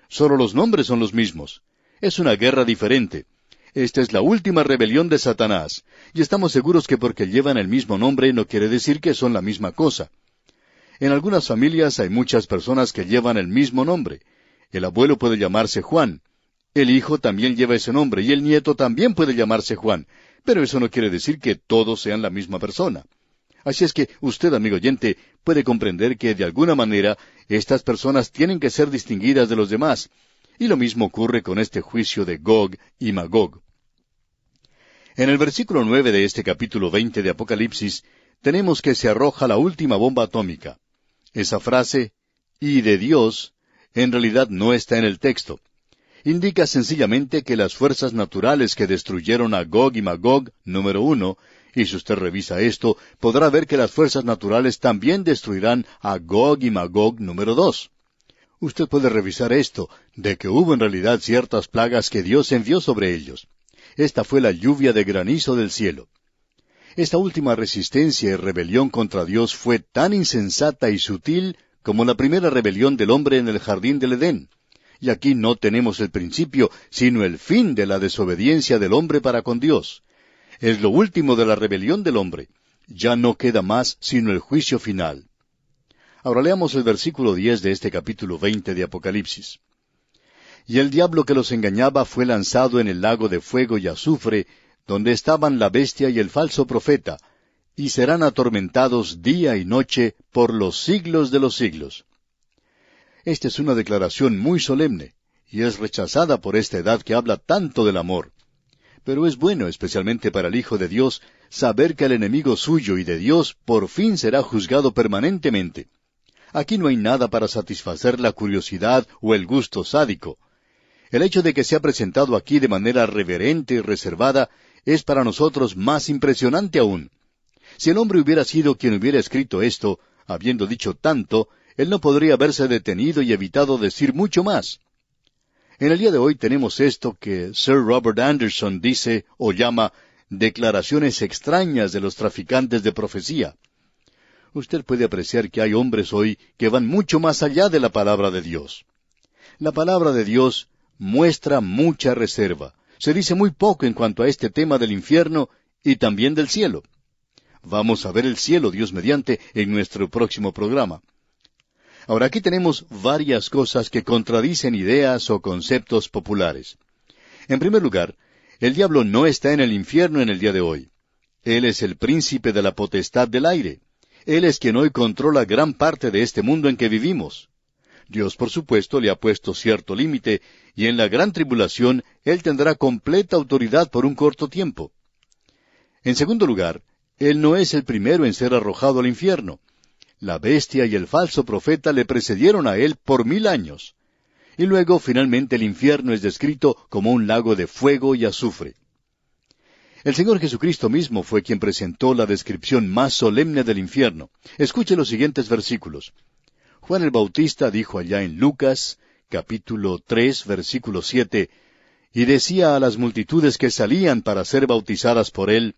Solo los nombres son los mismos. Es una guerra diferente. Esta es la última rebelión de Satanás. Y estamos seguros que porque llevan el mismo nombre no quiere decir que son la misma cosa. En algunas familias hay muchas personas que llevan el mismo nombre. El abuelo puede llamarse Juan, El hijo también lleva ese nombre y el nieto también puede llamarse Juan, pero eso no quiere decir que todos sean la misma persona. Así es que usted, amigo oyente, puede comprender que de alguna manera estas personas tienen que ser distinguidas de los demás, y lo mismo ocurre con este juicio de Gog y Magog. En el versículo 9 de este capítulo 20 de Apocalipsis, tenemos que se arroja la última bomba atómica. Esa frase, y de Dios, en realidad no está en el texto. Indica sencillamente que las fuerzas naturales que destruyeron a Gog y Magog, número 1, y si usted revisa esto, podrá ver que las fuerzas naturales también destruirán a Gog y Magog, número 2. Usted puede revisar esto, de que hubo en realidad ciertas plagas que Dios envió sobre ellos. Esta fue la lluvia de granizo del cielo. Esta última resistencia y rebelión contra Dios fue tan insensata y sutil como la primera rebelión del hombre en el jardín del Edén. Y aquí no tenemos el principio, sino el fin de la desobediencia del hombre para con Dios. Es lo último de la rebelión del hombre. Ya no queda más sino el juicio final. Ahora leamos el versículo 10 de este capítulo 20 de Apocalipsis. Y el diablo que los engañaba fue lanzado en el lago de fuego y azufre, donde estaban la bestia y el falso profeta, y serán atormentados día y noche por los siglos de los siglos. Esta es una declaración muy solemne, y es rechazada por esta edad que habla tanto del amor. Pero es bueno, especialmente para el Hijo de Dios, saber que el enemigo suyo y de Dios por fin será juzgado permanentemente. Aquí no hay nada para satisfacer la curiosidad o el gusto sádico. El hecho de que sea presentado aquí de manera reverente y reservada es para nosotros más impresionante aún. Si el hombre hubiera sido quien hubiera escrito esto, habiendo dicho tanto, él no podría haberse detenido y evitado decir mucho más. En el día de hoy tenemos esto que Sir Robert Anderson dice o llama declaraciones extrañas de los traficantes de profecía. Usted puede apreciar que hay hombres hoy que van mucho más allá de la palabra de Dios. La palabra de Dios muestra mucha reserva. Se dice muy poco en cuanto a este tema del infierno y también del cielo. Vamos a ver el cielo, Dios mediante, en nuestro próximo programa. Ahora aquí tenemos varias cosas que contradicen ideas o conceptos populares. En primer lugar, el diablo no está en el infierno en el día de hoy. Él es el príncipe de la potestad del aire. Él es quien hoy controla gran parte de este mundo en que vivimos. Dios, por supuesto, le ha puesto cierto límite, y en la gran tribulación Él tendrá completa autoridad por un corto tiempo. En segundo lugar, Él no es el primero en ser arrojado al infierno. La bestia y el falso profeta le precedieron a Él por 1000 años. Y luego, finalmente, el infierno es descrito como un lago de fuego y azufre. El Señor Jesucristo mismo fue quien presentó la descripción más solemne del infierno. Escuche los siguientes versículos. Juan el Bautista dijo allá en Lucas, capítulo 3, versículo 7, y decía a las multitudes que salían para ser bautizadas por él,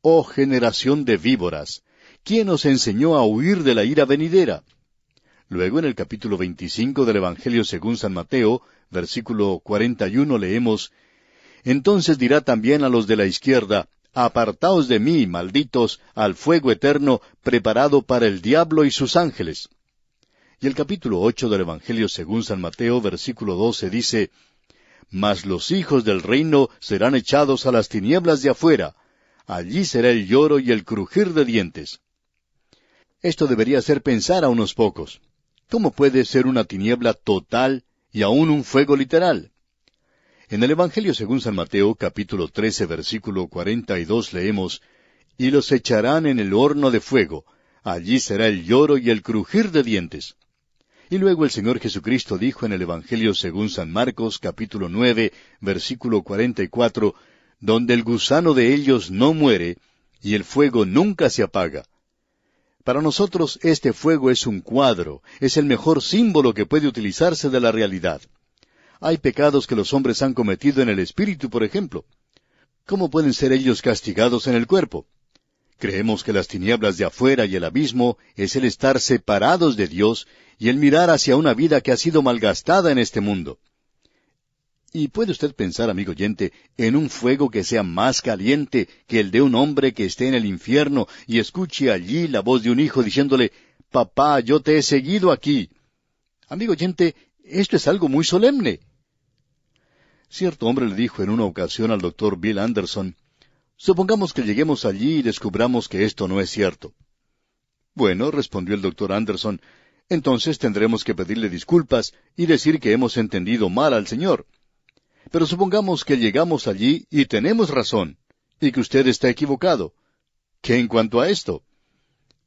«Oh generación de víboras, ¿quién os enseñó a huir de la ira venidera?» Luego en el capítulo 25 del Evangelio según San Mateo, versículo 41, leemos, «Entonces dirá también a los de la izquierda, Apartaos de mí, malditos, al fuego eterno, preparado para el diablo y sus ángeles». Y el capítulo 8 del Evangelio según San Mateo, versículo 12, dice, «Mas los hijos del reino serán echados a las tinieblas de afuera. Allí será el lloro y el crujir de dientes». Esto debería hacer pensar a unos pocos. ¿Cómo puede ser una tiniebla total y aún un fuego literal? En el Evangelio según San Mateo, capítulo 13, versículo 42, leemos, «Y los echarán en el horno de fuego. Allí será el lloro y el crujir de dientes». Y luego el Señor Jesucristo dijo en el Evangelio según San Marcos, capítulo 9, versículo 44, «Donde el gusano de ellos no muere, y el fuego nunca se apaga». Para nosotros este fuego es un cuadro, es el mejor símbolo que puede utilizarse de la realidad. Hay pecados que los hombres han cometido en el espíritu, por ejemplo. ¿Cómo pueden ser ellos castigados en el cuerpo? Creemos que las tinieblas de afuera y el abismo es el estar separados de Dios y el mirar hacia una vida que ha sido malgastada en este mundo. ¿Y puede usted pensar, amigo oyente, en un fuego que sea más caliente que el de un hombre que esté en el infierno y escuche allí la voz de un hijo diciéndole, «Papá, yo te he seguido aquí»? Amigo oyente, esto es algo muy solemne. Cierto hombre le dijo en una ocasión al doctor Bill Anderson, «Supongamos que lleguemos allí y descubramos que esto no es cierto». «Bueno», respondió el doctor Anderson, «entonces tendremos que pedirle disculpas y decir que hemos entendido mal al Señor. Pero supongamos que llegamos allí y tenemos razón, y que usted está equivocado. ¿Qué en cuanto a esto?»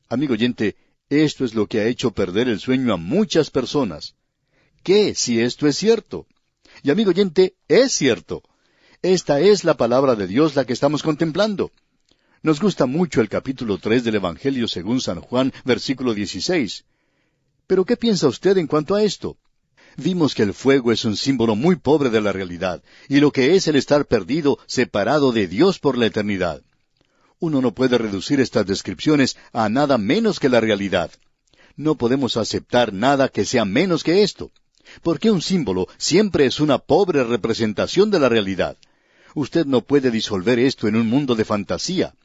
Amigo oyente, esto es lo que ha hecho perder el sueño a muchas personas. ¿Qué si esto es cierto? Y amigo oyente, es cierto. Esta es la palabra de Dios la que estamos contemplando. Nos gusta mucho el capítulo 3 del Evangelio según San Juan, versículo 16. Pero ¿qué piensa usted en cuanto a esto? Vimos que el fuego es un símbolo muy pobre de la realidad, y lo que es el estar perdido, separado de Dios por la eternidad. Uno no puede reducir estas descripciones a nada menos que la realidad. No podemos aceptar nada que sea menos que esto, porque un símbolo siempre es una pobre representación de la realidad. Usted no puede disolver esto en un mundo de fantasía.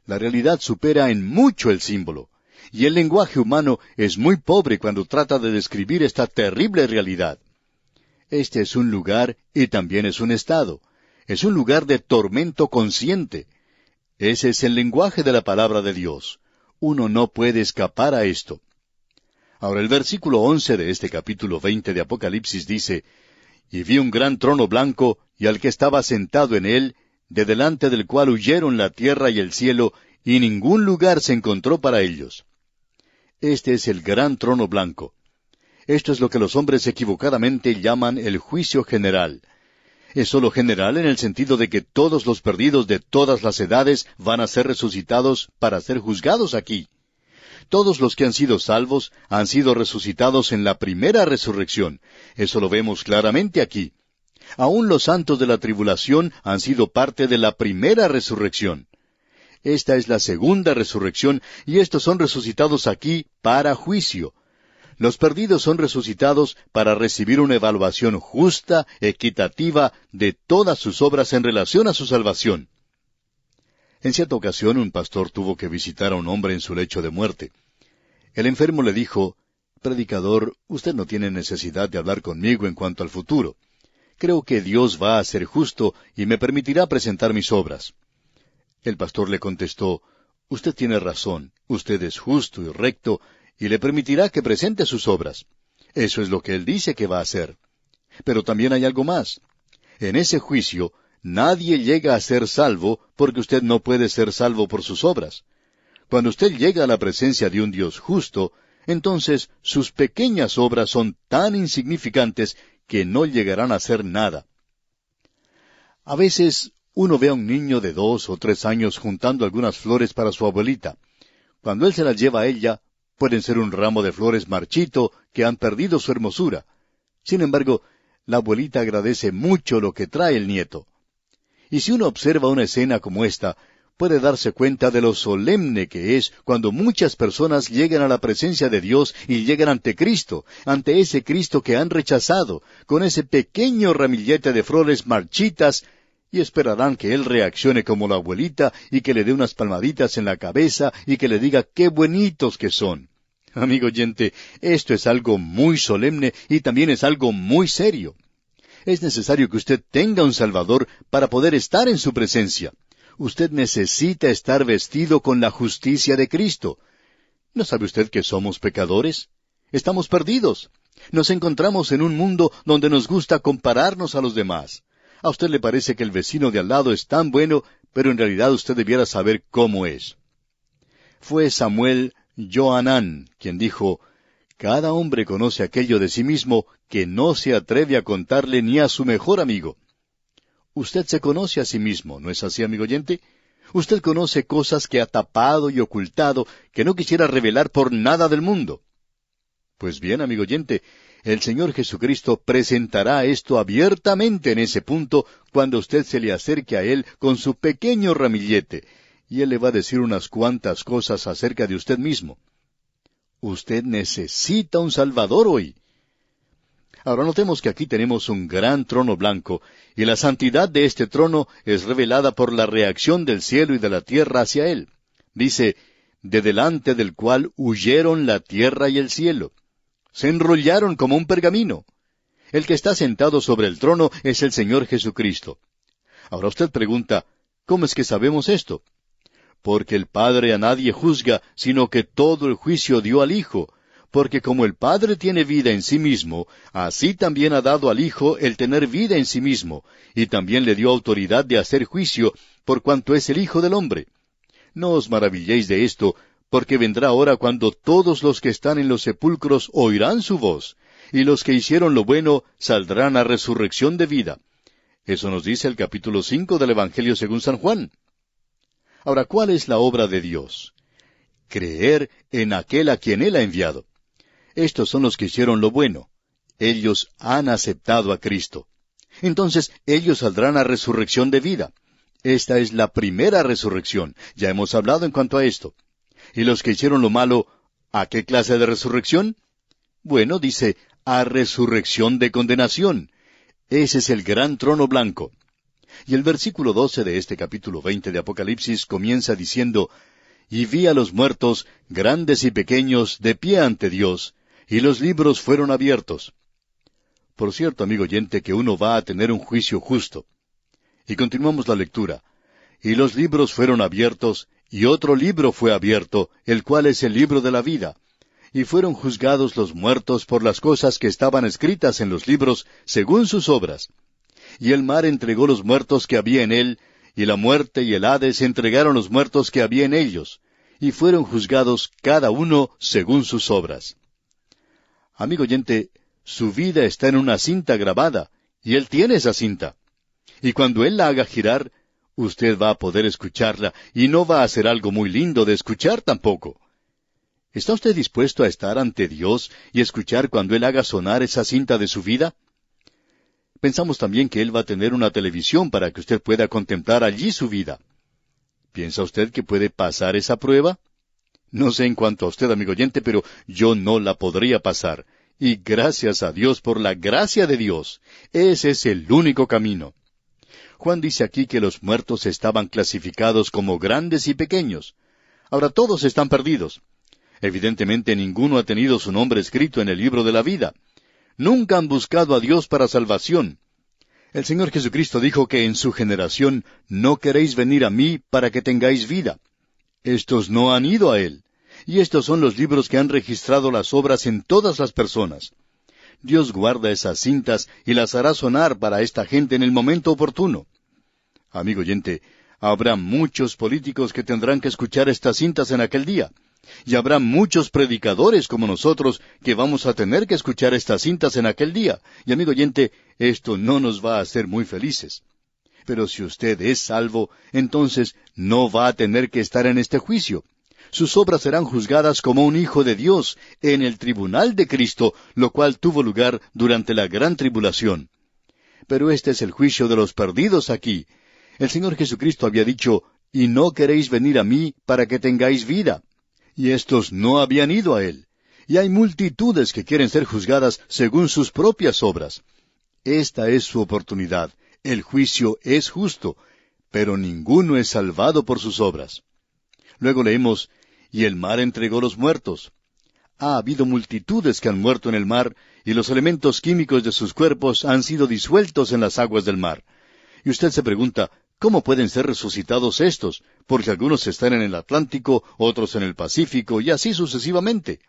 La realidad supera en mucho el símbolo, y el lenguaje humano es muy pobre cuando trata de describir esta terrible realidad. Este es un lugar y también es un estado. Es un lugar de tormento consciente. Ese es el lenguaje de la palabra de Dios. Uno no puede escapar a esto. Ahora el versículo 11 de este capítulo 20 de Apocalipsis dice, «Y vi un gran trono blanco, y al que estaba sentado en él, de delante del cual huyeron la tierra y el cielo, y ningún lugar se encontró para ellos». Este es el gran trono blanco. Esto es lo que los hombres equivocadamente llaman el juicio general. Es sólo general en el sentido de que todos los perdidos de todas las edades van a ser resucitados para ser juzgados aquí. Todos los que han sido salvos han sido resucitados en la primera resurrección. Eso lo vemos claramente aquí. Aún los santos de la tribulación han sido parte de la primera resurrección. Esta es la segunda resurrección, y estos son resucitados aquí para juicio. Los perdidos son resucitados para recibir una evaluación justa, equitativa, de todas sus obras en relación a su salvación. En cierta ocasión un pastor tuvo que visitar a un hombre en su lecho de muerte. El enfermo le dijo, «Predicador, usted no tiene necesidad de hablar conmigo en cuanto al futuro. Creo que Dios va a ser justo y me permitirá presentar mis obras». El pastor le contestó, «Usted tiene razón, usted es justo y recto, y le permitirá que presente sus obras. Eso es lo que él dice que va a hacer. Pero también hay algo más. En ese juicio, nadie llega a ser salvo porque usted no puede ser salvo por sus obras. Cuando usted llega a la presencia de un Dios justo, entonces sus pequeñas obras son tan insignificantes que no llegarán a ser nada. A veces uno ve a un niño de 2 o 3 años juntando algunas flores para su abuelita. Cuando él se las lleva a ella, pueden ser un ramo de flores marchito que han perdido su hermosura. Sin embargo, la abuelita agradece mucho lo que trae el nieto. Y si uno observa una escena como esta, puede darse cuenta de lo solemne que es cuando muchas personas llegan a la presencia de Dios y llegan ante Cristo, ante ese Cristo que han rechazado, con ese pequeño ramillete de flores marchitas, y esperarán que Él reaccione como la abuelita y que le dé unas palmaditas en la cabeza y que le diga qué bonitos que son. Amigo oyente, esto es algo muy solemne y también es algo muy serio. Es necesario que usted tenga un Salvador para poder estar en su presencia. Usted necesita estar vestido con la justicia de Cristo. ¿No sabe usted que somos pecadores? Estamos perdidos. Nos encontramos en un mundo donde nos gusta compararnos a los demás. A usted le parece que el vecino de al lado es tan bueno, pero en realidad usted debiera saber cómo es. Fue Samuel Johanán quien dijo, «Cada hombre conoce aquello de sí mismo que no se atreve a contarle ni a su mejor amigo». Usted se conoce a sí mismo, ¿no es así, amigo oyente? Usted conoce cosas que ha tapado y ocultado, que no quisiera revelar por nada del mundo. Pues bien, amigo oyente, el Señor Jesucristo presentará esto abiertamente en ese punto cuando usted se le acerque a Él con su pequeño ramillete, y Él le va a decir unas cuantas cosas acerca de usted mismo. Usted necesita un Salvador hoy. Ahora notemos que aquí tenemos un gran trono blanco, y la santidad de este trono es revelada por la reacción del cielo y de la tierra hacia Él. Dice, de delante del cual huyeron la tierra y el cielo. Se enrollaron como un pergamino. El que está sentado sobre el trono es el Señor Jesucristo. Ahora usted pregunta, ¿cómo es que sabemos esto? Porque el Padre a nadie juzga, sino que todo el juicio dio al Hijo, porque como el Padre tiene vida en sí mismo, así también ha dado al Hijo el tener vida en sí mismo, y también le dio autoridad de hacer juicio, por cuanto es el Hijo del Hombre. No os maravilléis de esto, porque vendrá hora cuando todos los que están en los sepulcros oirán su voz, y los que hicieron lo bueno saldrán a resurrección de vida. Eso nos dice el capítulo 5 del Evangelio según San Juan. Ahora, ¿cuál es la obra de Dios? Creer en aquel a quien Él ha enviado. Estos son los que hicieron lo bueno. Ellos han aceptado a Cristo. Entonces, ellos saldrán a resurrección de vida. Esta es la primera resurrección. Ya hemos hablado en cuanto a esto. Y los que hicieron lo malo, ¿a qué clase de resurrección? Bueno, dice, a resurrección de condenación. Ese es el gran trono blanco. Y el versículo 12 de este capítulo 20 de Apocalipsis comienza diciendo, «Y vi a los muertos, grandes y pequeños, de pie ante Dios, y los libros fueron abiertos». Por cierto, amigo oyente, que uno va a tener un juicio justo. Y continuamos la lectura. «Y los libros fueron abiertos, y otro libro fue abierto, el cual es el libro de la vida. Y fueron juzgados los muertos por las cosas que estaban escritas en los libros, según sus obras. Y el mar entregó los muertos que había en él, y la muerte y el Hades entregaron los muertos que había en ellos, y fueron juzgados cada uno según sus obras». Amigo oyente, su vida está en una cinta grabada, y Él tiene esa cinta. Y cuando Él la haga girar, usted va a poder escucharla, y no va a ser algo muy lindo de escuchar tampoco. ¿Está usted dispuesto a estar ante Dios y escuchar cuando Él haga sonar esa cinta de su vida? Pensamos también que Él va a tener una televisión para que usted pueda contemplar allí su vida. ¿Piensa usted que puede pasar esa prueba? No sé en cuanto a usted, amigo oyente, pero yo no la podría pasar. Y gracias a Dios por la gracia de Dios. Ese es el único camino. Juan dice aquí que los muertos estaban clasificados como grandes y pequeños. Ahora todos están perdidos. Evidentemente ninguno ha tenido su nombre escrito en el libro de la vida. Nunca han buscado a Dios para salvación. El Señor Jesucristo dijo que en su generación no queréis venir a mí para que tengáis vida. Estos no han ido a Él. Y estos son los libros que han registrado las obras en todas las personas. Dios guarda esas cintas y las hará sonar para esta gente en el momento oportuno. Amigo oyente, habrá muchos políticos que tendrán que escuchar estas cintas en aquel día. Y habrá muchos predicadores como nosotros que vamos a tener que escuchar estas cintas en aquel día. Y amigo oyente, esto no nos va a hacer muy felices. Pero si usted es salvo, entonces no va a tener que estar en este juicio. Sus obras serán juzgadas como un hijo de Dios en el tribunal de Cristo, lo cual tuvo lugar durante la gran tribulación. Pero este es el juicio de los perdidos aquí. El Señor Jesucristo había dicho, «Y no queréis venir a mí para que tengáis vida». Y estos no habían ido a Él. Y hay multitudes que quieren ser juzgadas según sus propias obras. Esta es su oportunidad. El juicio es justo, pero ninguno es salvado por sus obras. Luego leemos, «Y el mar entregó los muertos». Ha habido multitudes que han muerto en el mar, y los elementos químicos de sus cuerpos han sido disueltos en las aguas del mar. Y usted se pregunta, ¿cómo pueden ser resucitados estos? Porque algunos están en el Atlántico, otros en el Pacífico, y así sucesivamente.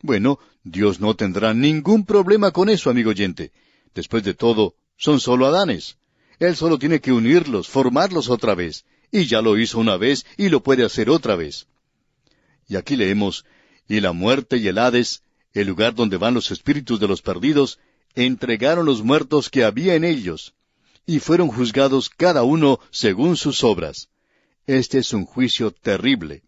Bueno, Dios no tendrá ningún problema con eso, amigo oyente. Después de todo, son solo Adanes. Él solo tiene que unirlos, formarlos otra vez. Y ya lo hizo una vez, y lo puede hacer otra vez. Y aquí leemos, «Y la muerte y el Hades, el lugar donde van los espíritus de los perdidos, entregaron los muertos que había en ellos, y fueron juzgados cada uno según sus obras». Este es un juicio terrible.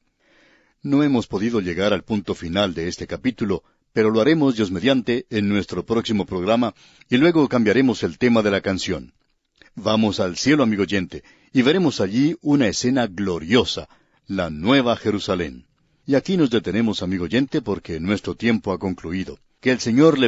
No hemos podido llegar al punto final de este capítulo, pero lo haremos, Dios mediante, en nuestro próximo programa, y luego cambiaremos el tema de la canción. Vamos al cielo, amigo oyente, y veremos allí una escena gloriosa, la Nueva Jerusalén. Y aquí nos detenemos, amigo oyente, porque nuestro tiempo ha concluido. Que el Señor le